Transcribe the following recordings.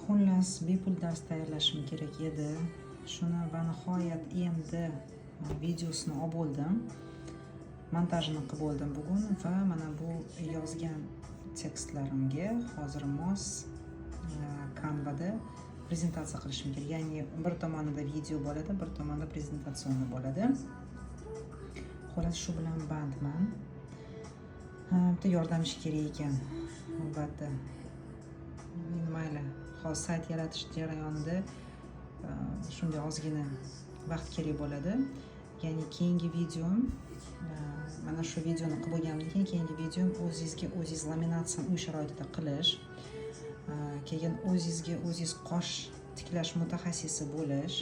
Xullas, bepul dars tayyorlashim kerak edi. Shuni va nihoyat endi videosini olib bo'ldim. Montajini qilib bo'ldim bugun va mana bu yozgan tekstlarimga hozir mos Canva'da prezentatsiya qilishim kerak. Ya'ni bir tomonida video bo'ladi, bir tomonda prezentatsiya bo'ladi. Xullas, shu bilan bandman. Bitta yordamchi kerak ekan. Albatta. Mayli, hozir sayt yaratish jarayonida shunday ozgina vaqt kerak bo'ladi. Ya'ni keyingi videom mana shu videoni qilib bo'lgandan keyin keyingi videom o'zingiz laminatsiyani uy sharoitida qilish, keyin o'zingiz qosh tiklash mutaxassisi bo'lish,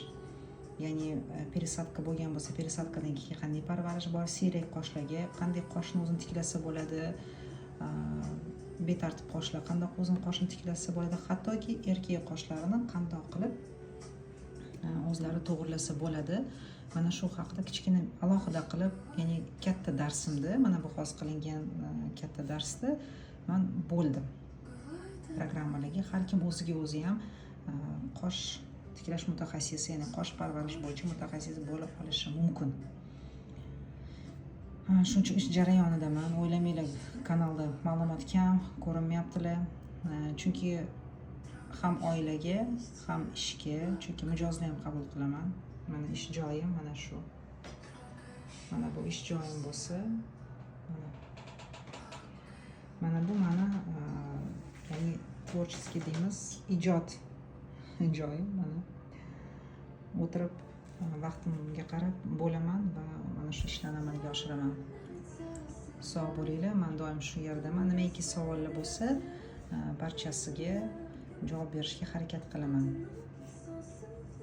ya'ni perisadka bo'lgan bo'lsa perisadkadan keyin qanday parvarish bor, siyrak qoshlarga qanday qoshni o'zini tiklasa bo'ladi, betartib qoshlar qandoq o'zini qoshini tiklasa bo'ladi, hattoki erkak qoshlarini qandoq qilib o'zlari to'g'rilasa bo'ladi. Mana shu haqida kichkina alohida qilib, ya'ni katta darsimda, mana bu hozir qilingan katta darsda men bo'ldim. Programmalarga har kim o'ziga o'zi ham qosh tiklash mutaxassisi, ya'ni qosh parvarish bo'yicha mutaxassis bo'lib olishi mumkin. Shuncha ish jarayonidaman. O'ylamanglar, kanalda ma'lumot kam, ko'rinmayaptilar. Chunki ham oilaga, ham ishga, chunki mijozni ham qabul qilaman. Mana ish joyim mana shu. Mana bu ish joyim bo'lsa, mana bu ya'ni tvorческий deymiz, ijod joyim. Mana o'tirib vaqtimga qarab bo'laman va mana shu ishlarni amalga oshiraman. Sog' bo'linglar, men doim shu yerdaman. Nimaiki savollar bo'lsa, barchasiga javob berishga harakat qilaman.